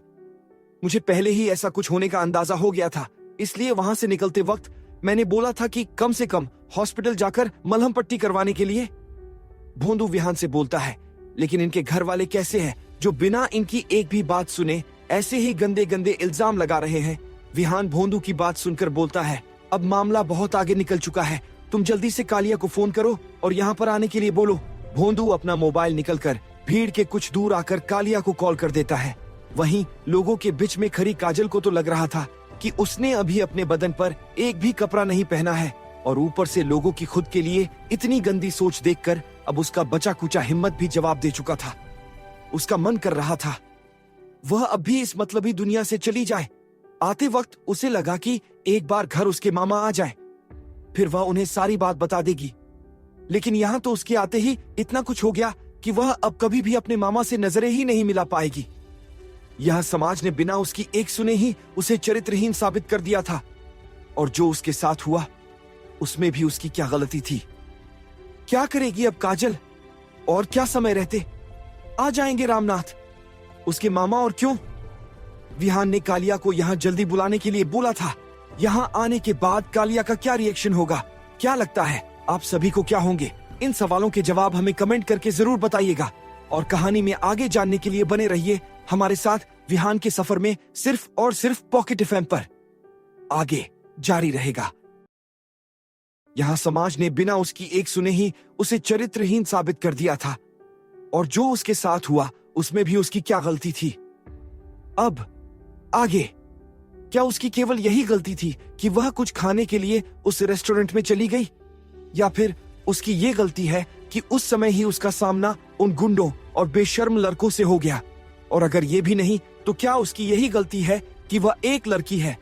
मुझे पहले ही ऐसा कुछ होने का अंदाजा हो गया था, इसलिए वहां से निकलते वक्त मैंने बोला था कि कम से कम हॉस्पिटल जाकर मलहम पट्टी करवाने के लिए। भोंदू विहान से बोलता है, लेकिन इनके घर वाले कैसे हैं जो बिना इनकी एक भी बात सुने ऐसे ही गंदे गंदे इल्जाम लगा रहे हैं। विहान भोंदू की बात सुनकर बोलता है, अब मामला बहुत आगे निकल चुका है, तुम जल्दी से कालिया को फोन करो और यहाँ पर आने के लिए बोलो। भोंदू अपना मोबाइल निकलकर भीड़ के कुछ दूर आकर कालिया को कॉल कर देता है। वहीं लोगों के बीच में खड़ी काजल को तो लग रहा था कि उसने अभी अपने बदन पर एक भी कपड़ा नहीं पहना है, और ऊपर से लोगों की खुद के लिए इतनी गंदी सोच देखकर अब उसका बचा कुचा हिम्मत भी जवाब दे चुका था। उसका मन कर रहा था वह अब भी इस मतलबी दुनिया से चली जाए। आते वक्त उसे लगा कि एक बार घर उसके मामा आ जाए, फिर वह उन्हें सारी बात बता देगी। लेकिन यहाँ तो उसके आते ही इतना कुछ हो गया कि वह अब कभी भी अपने मामा से नजरें ही नहीं मिला पाएगी। यह समाज ने बिना उसकी एक सुने ही उसे चरित्रहीन साबित कर दिया था, और जो उसके साथ हुआ उसमें भी उसकी क्या गलती थी? क्या करेगी अब काजल? और क्या समय रहते आ जाएंगे रामनाथ, उसके मामा। और क्यों विहान ने कालिया को यहाँ जल्दी बुलाने के लिए बोला था। यहाँ आने के बाद कालिया का क्या रिएक्शन होगा? क्या लगता है आप सभी को क्या होंगे? इन सवालों के जवाब हमें कमेंट करके जरूर बताइएगा, और कहानी में आगे जानने के लिए बने रहिए हमारे साथ विहान के सफर में, सिर्फ और सिर्फ पॉकेट एफएम पर। आगे जारी रहेगा। यहाँ समाज ने बिना उसकी एक सुने ही उसे चरित्रहीन साबित कर दिया था, और जो उसके साथ हुआ उसमें भी उसकी क्या गलती थी? अब आगे क्या उसकी केवल यही गलती थी कि वह कुछ खाने के लिए उस रेस्टोरेंट में चली गई, या फिर उसकी ये गलती है कि उस समय ही उसका सामना उन गुंडों और बेशर्म लड़कों से हो गया? और अगर ये भी नहीं तो क्या उसकी यही गलती है कि वह एक लड़की है?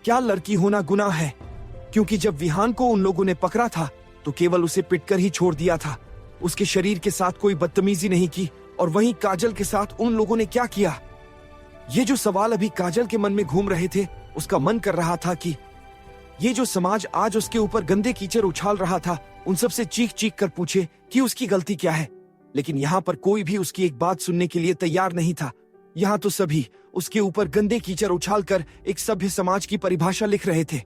क्या लड़की होना गुनाह है? क्योंकि जब विहान को उन लोगों ने पकड़ा था तो केवल उसे पिटकर ही छोड़ दिया था, उसके शरीर के साथ कोई बदतमीजी नहीं की। और वहीं काजल के साथ उन लोगों ने क्या किया? ये जो सवाल अभी काजल के मन में घूम रहे थे, उसका मन कर रहा था कि ये जो समाज आज उसके ऊपर गंदे कीचड़ उछाल रहा था, उन सब से चीख चीख कर पूछे कि उसकी गलती क्या है। लेकिन यहाँ पर कोई भी उसकी एक बात सुनने के लिए तैयार नहीं था। यहाँ तो सभी उसके ऊपर गंदे कीचड़ उछालकर एक सभ्य समाज की परिभाषा लिख रहे थे।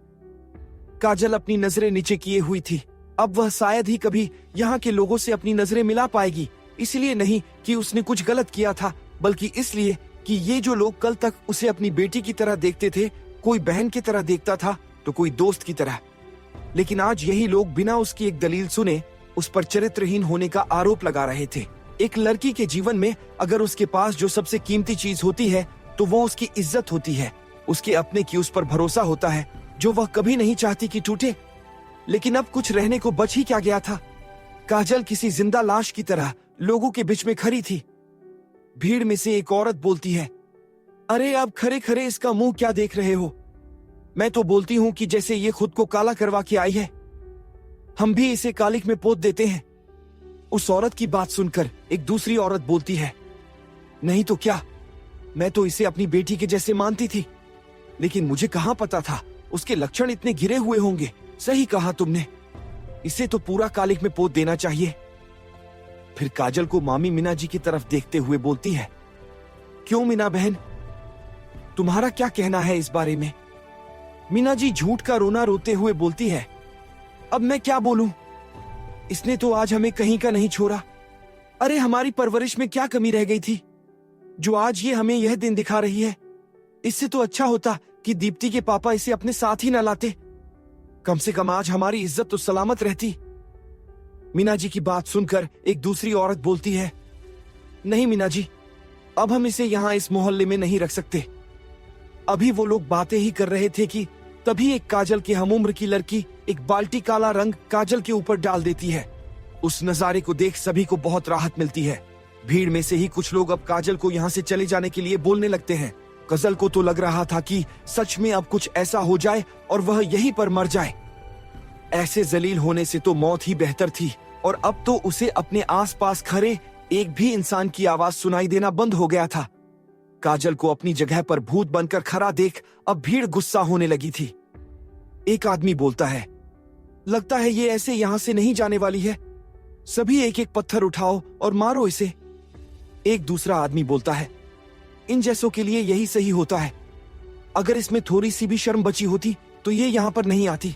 काजल अपनी नजरें नीचे किए हुई थी। अब वह शायद ही कभी यहाँ के लोगों से अपनी नजरें मिला पाएगी। इसलिए नहीं कि उसने कुछ गलत किया था, बल्कि इसलिए कि ये जो लोग कल तक उसे अपनी बेटी की तरह देखते थे, कोई बहन की तरह देखता था तो कोई दोस्त की तरह, लेकिन आज यही लोग बिना उसकी एक दलील सुने उस पर चरित्रहीन होने का आरोप लगा रहे थे। एक लड़की के जीवन में अगर उसके पास जो सबसे कीमती चीज होती है तो वो उसकी इज्जत होती है, उसके अपने की उस पर भरोसा होता है जो वह कभी नहीं चाहती कि टूटे। लेकिन अब कुछ रहने को बच ही क्या गया था? काजल किसी जिंदा लाश की तरह लोगों के बीच में खड़ी थी। भीड़ में से एक औरत बोलती है, अरे आप खरे खरे इसका मुंह क्या देख रहे हो? मैं तो बोलती हूँ कि जैसे ये खुद को काला करवा के आई है, हम भी इसे कालिक में पोत देते हैं। उस औरत की बात सुनकर एक दूसरी औरत बोलती है, नहीं तो क्या, मैं तो इसे अपनी बेटी के जैसे मानती थी, लेकिन मुझे कहाँ पता था उसके लक्षण इतने घिरे हुए होंगे। सही कहा तुमने, इसे तो पूरा कालिक में पोत देना चाहिए। फिर काजल को मामी मीना जी की तरफ देखते हुए बोलती है, क्यों मीना बहन, तुम्हारा क्या कहना है इस बारे में? मीना जी झूठ का रोना रोते हुए बोलती है, अब मैं क्या बोलूं? इसने तो आज हमें कहीं का नहीं छोड़ा। अरे हमारी परवरिश में क्या कमी रह गई थी जो आज ये हमें यह दिन दिखा रही है? इससे तो अच्छा होता कि दीप्ति के पापा इसे अपने साथ ही न लाते। कम से कम आज हमारी इज्जत तो सलामत रहती। मीना जी की बात सुनकर एक दूसरी औरत बोलती है, नहीं मीना जी, अब हम इसे यहाँ इस मोहल्ले में नहीं रख सकते। अभी वो लोग बातें ही कर रहे थे कि तभी एक काजल की हमउम्र की लड़की एक बाल्टी काला रंग काजल के ऊपर डाल देती है। उस नजारे को देख सभी को बहुत राहत मिलती है। भीड़ में से ही कुछ लोग अब काजल को यहाँ से चले जाने के लिए बोलने लगते हैं। काजल को तो लग रहा था कि सच में अब कुछ ऐसा हो जाए और वह यहीं पर मर जाए। ऐसे जलील होने से तो मौत ही बेहतर थी, और अब तो उसे अपने आसपास खड़े एक भी इंसान की आवाज सुनाई देना बंद हो गया था। काजल को अपनी जगह पर भूत बनकर खड़ा देख अब भीड़ गुस्सा होने लगी थी। एक आदमी बोलता है, लगता है ये ऐसे यहां से नहीं जाने वाली है, सभी एक एक पत्थर उठाओ और मारो इसे। एक दूसरा आदमी बोलता है, इन जैसों के लिए यही सही होता है, अगर इसमें थोड़ी सी भी शर्म बची होती तो ये यहां पर नहीं आती।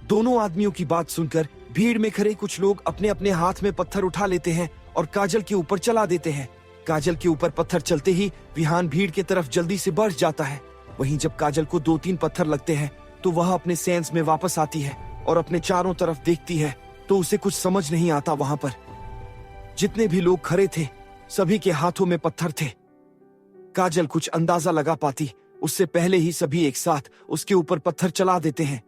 दोनों आदमियों की बात सुनकर भीड़ में खड़े कुछ लोग अपने अपने हाथ में पत्थर उठा लेते हैं और काजल के ऊपर चला देते हैं। काजल के ऊपर पत्थर चलते ही विहान भीड़ की तरफ जल्दी से बढ़ जाता है। वहीं जब काजल को 2-3 पत्थर लगते हैं तो वह अपने सेंस में वापस आती है और अपने चारों तरफ देखती है तो उसे कुछ समझ नहीं आता। वहां पर जितने भी लोग खड़े थे सभी के हाथों में पत्थर थे। काजल कुछ अंदाजा लगा पाती उससे पहले ही सभी एक साथ उसके ऊपर पत्थर चला देते हैं।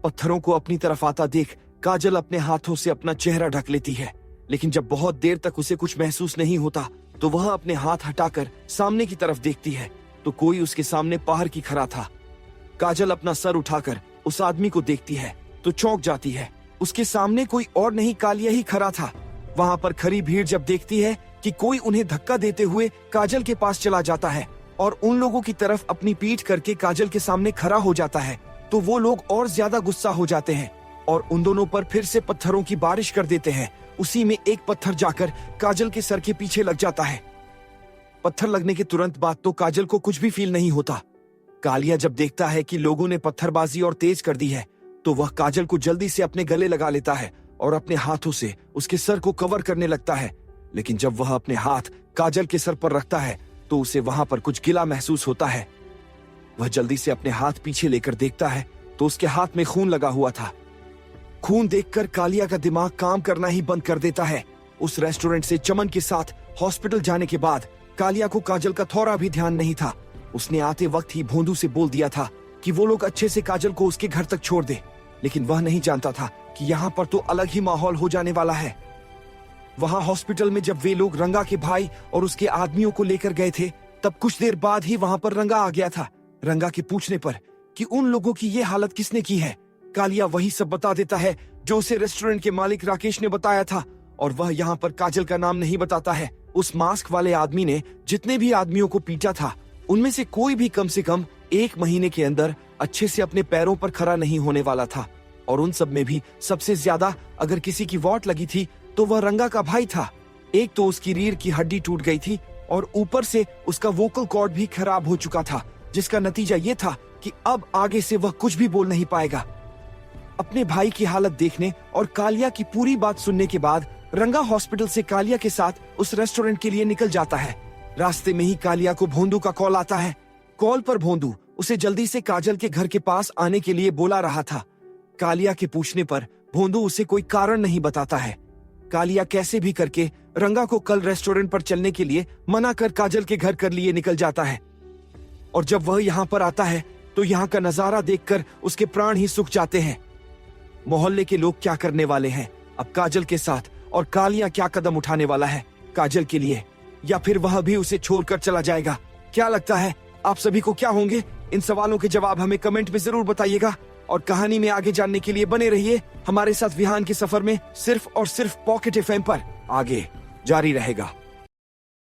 पत्थरों को अपनी तरफ आता देख काजल अपने हाथों से अपना चेहरा ढक लेती है, लेकिन जब बहुत देर तक उसे कुछ महसूस नहीं होता तो वह अपने हाथ हटाकर सामने की तरफ देखती है तो कोई उसके सामने पहाड़ की खड़ा था। काजल अपना सर उठाकर उस आदमी को देखती है तो चौंक जाती है। उसके सामने कोई और नहीं कालिया ही खड़ा था। वहां पर खड़ी भीड़ जब देखती है कि कोई उन्हें धक्का देते हुए काजल के पास चला जाता है और उन लोगों की तरफ अपनी पीठ करके काजल के सामने खड़ा हो जाता है तो वो लोग और ज्यादा गुस्सा हो जाते हैं और उन दोनों पर फिर से पत्थरों की बारिश कर देते हैं। उसी में एक पत्थर जाकर काजल के सर के पीछे लग जाता है। पत्थर लगने के तुरंत बाद तो काजल को कुछ भी फील नहीं होता। कालिया जब देखता है कि लोगों ने पत्थरबाजी और तेज कर दी है तो वह काजल को जल्दी से अपने गले लगा लेता है और अपने हाथों से उसके सर को कवर करने लगता है। लेकिन जब वह अपने हाथ काजल के सर पर रखता है तो उसे वहां पर कुछ गिला महसूस होता है। वह जल्दी से अपने हाथ पीछे लेकर देखता है तो उसके हाथ में खून लगा हुआ था। खून देखकर कालिया का दिमाग काम करना ही बंद कर देता है। उस रेस्टोरेंट से चमन के साथ हॉस्पिटल जाने के बाद कालिया को काजल का थोड़ा भी ध्यान नहीं था। उसने आते वक्त ही भोंदू से बोल दिया था कि वो लोग अच्छे से काजल को उसके घर तक छोड़ दे, लेकिन वह नहीं जानता था कि यहाँ पर तो अलग ही माहौल हो जाने वाला है। वहां हॉस्पिटल में जब वे लोग रंगा के भाई और उसके आदमियों को लेकर गए थे तब कुछ देर बाद ही वहां पर रंगा आ गया था। रंगा के पूछने पर कि उन लोगों की ये हालत किसने की है, कालिया वही सब बता देता है जो उसे रेस्टोरेंट के मालिक राकेश ने बताया था, और वह यहाँ पर काजल का नाम नहीं बताता है। उस मास्क वाले आदमी ने जितने भी आदमियों को पीटा था उनमें से कोई भी कम से कम 1 महीने के अंदर अच्छे से अपने पैरों पर खड़ा नहीं होने वाला था, और उन सब में भी सबसे ज्यादा अगर किसी की वॉट लगी थी तो वह रंगा का भाई था। एक तो उसकी रीढ़ की हड्डी टूट गई थी और ऊपर से उसका वोकल कॉर्ड भी खराब हो चुका था, जिसका नतीजा ये था कि अब आगे से वह कुछ भी बोल नहीं पाएगा। अपने भाई की हालत देखने और कालिया की पूरी बात सुनने के बाद रंगा हॉस्पिटल से कालिया के साथ उस रेस्टोरेंट के लिए निकल जाता है। रास्ते में ही कालिया को भोंदू का कॉल आता है। कॉल पर भोंदू उसे जल्दी से काजल के घर के पास आने के लिए बोला रहा था। कालिया के पूछने पर भोंदू उसे कोई कारण नहीं बताता है। कालिया कैसे भी करके रंगा को कल रेस्टोरेंट पर चलने के लिए मना कर काजल के घर कर लिए निकल जाता है, और जब वह यहाँ पर आता है तो यहाँ का नजारा देखकर उसके प्राण ही सूख जाते हैं। मोहल्ले के लोग क्या करने वाले हैं अब काजल के साथ, और कालिया क्या कदम उठाने वाला है काजल के लिए, या फिर वह भी उसे छोड़कर चला जाएगा? क्या लगता है आप सभी को क्या होंगे? इन सवालों के जवाब हमें कमेंट में जरूर बताइएगा, और कहानी में आगे जानने के लिए बने रहिए हमारे साथ विहान के सफर में, सिर्फ और सिर्फ पॉकेट FM पर। आगे जारी रहेगा।